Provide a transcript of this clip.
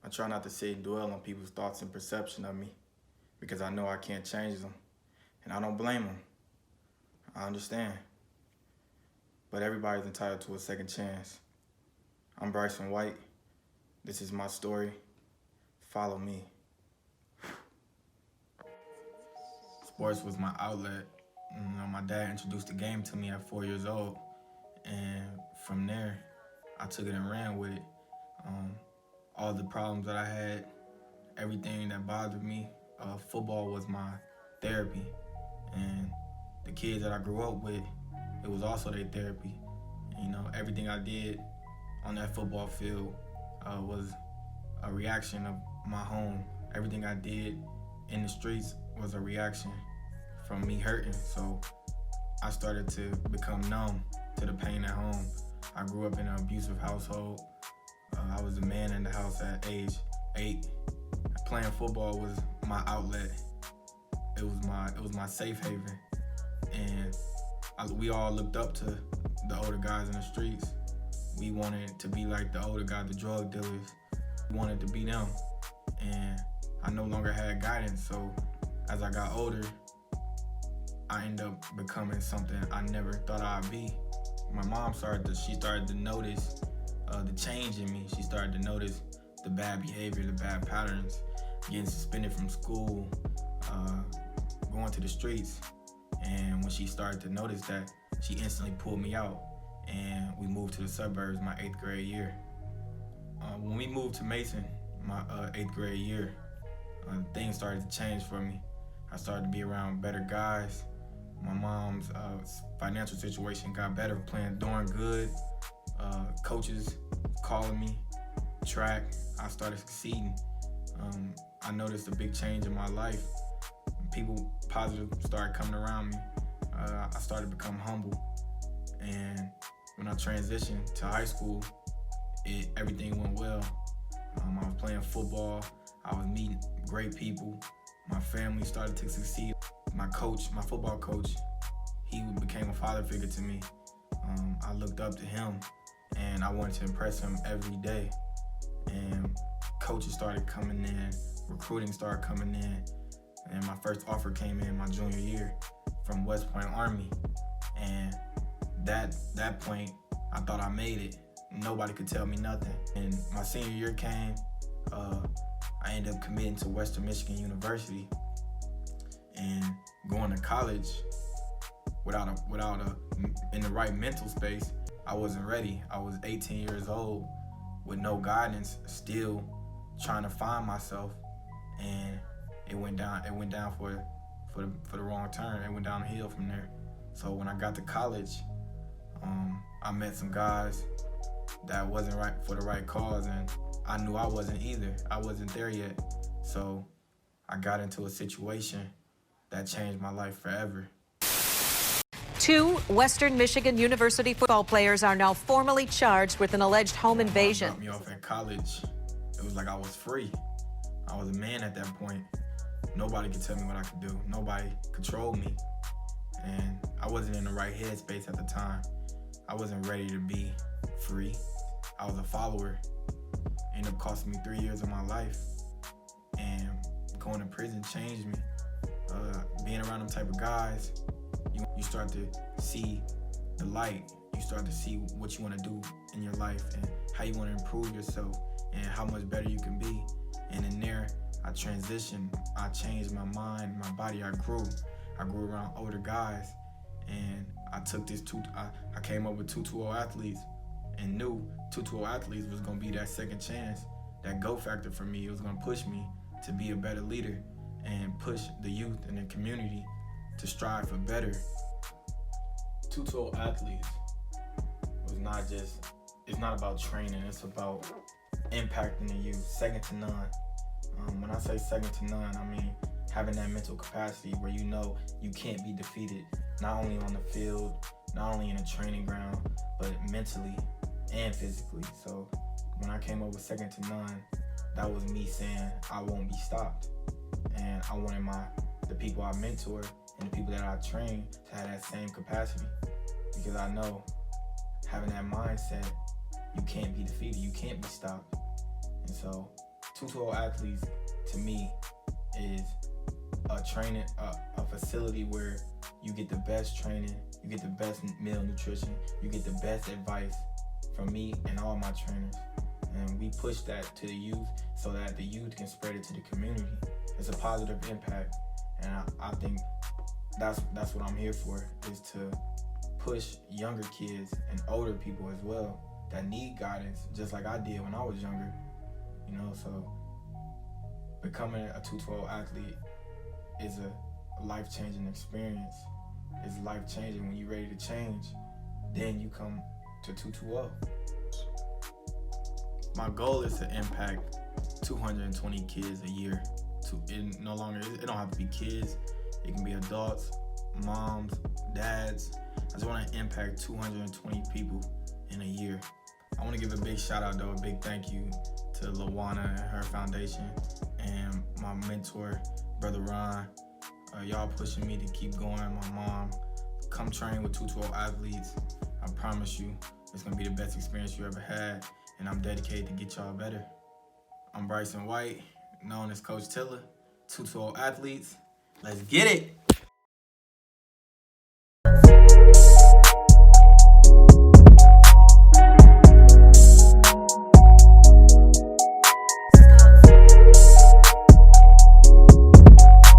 I try not to sit and dwell on people's thoughts and perception of me because I know I can't change them. And I don't blame them. I understand. But everybody's entitled to a second chance. I'm Bryson White. This is my story. Follow me. Sports was my outlet. My dad introduced the game to me at 4 years old. And from there, I took it and ran with it. All the problems that I had, everything that bothered me, football was my therapy. And the kids that I grew up with, it was also their therapy. And, everything I did on that football field was a reaction of my home. Everything I did in the streets was a reaction from me hurting. So I started to become numb to the pain at home. I grew up in an abusive household. I was the man in the house at age 8. Playing football was my outlet. It was my safe haven. And we all looked up to the older guys in the streets. We wanted to be like the older guys, the drug dealers. We wanted to be them. And I no longer had guidance, so as I got older, I ended up becoming something I never thought I'd be. My mom started to notice the change in me. She started to notice the bad behavior, the bad patterns, getting suspended from school, going to the streets. And when she started to notice that, she instantly pulled me out and we moved to the suburbs my 8th grade year. When we moved to Mason, my 8th grade year, things started to change for me. I started to be around better guys. My mom's financial situation got better, playing darn good. Coaches calling me, track, I started succeeding. I noticed a big change in my life. People positive started coming around me. I started to become humble. And when I transitioned to high school, everything went well. I was playing football. I was meeting great people. My family started to succeed. My football coach, he became a father figure to me. I looked up to him and I wanted to impress him every day. And coaches started coming in, recruiting started coming in, and my first offer came in my junior year from West Point Army. And that point, I thought I made it. Nobody could tell me nothing. And my senior year came, I ended up committing to Western Michigan University and going to college in the right mental space. I wasn't ready. I was 18 years old with no guidance, still trying to find myself, and it went down for the wrong turn. It went downhill from there. So when I got to college, I met some guys that wasn't right for the right cause, and I knew I wasn't either. I wasn't there yet. So I got into a situation that changed my life forever. 2 Western Michigan University football players are now formally charged with an alleged home invasion. When they dropped me off at college, it was like I was free. I was a man at that point. Nobody could tell me what I could do. Nobody controlled me. And I wasn't in the right headspace at the time. I wasn't ready to be free. I was a follower. It ended up costing me 3 years of my life. And going to prison changed me. Being around them type of guys, you start to see the light. You start to see what you want to do in your life and how you want to improve yourself and how much better you can be. And in there, I transitioned. I changed my mind, my body. I grew around older guys, and I came up with 220 athletes and knew 220 athletes was going to be that second chance, that go factor for me. It was going to push me to be a better leader and push the youth and the community to strive for better. 212 athletes it's not about training, it's about impacting the youth, second to none. When I say second to none, I mean having that mental capacity where you know you can't be defeated, not only on the field, not only in a training ground, but mentally and physically. So when I came up with second to none, that was me saying I won't be stopped. And I wanted the people I mentor and the people that I train to have that same capacity, because I know having that mindset, you can't be defeated, you can't be stopped. And so 212 athletes to me is a facility where you get the best training, you get the best meal nutrition, you get the best advice from me and all my trainers. And we push that to the youth so that the youth can spread it to the community. It's a positive impact, and I think that's what I'm here for, is to push younger kids and older people as well that need guidance, just like I did when I was younger. You know, so becoming a 212 athlete is a life-changing experience. It's life-changing. When you're ready to change, then you come to 212. My goal is to impact 220 kids a year. It don't have to be kids. It can be adults, moms, dads. I just want to impact 220 people in a year. I want to give a big shout out though, a big thank you to Lawana and her foundation, and my mentor, Brother Ron. Y'all pushing me to keep going. My mom, come train with 212 athletes. I promise you, it's gonna be the best experience you ever had, and I'm dedicated to get y'all better. I'm Bryson White, known as Coach Tilla, 212 athletes. Let's get it.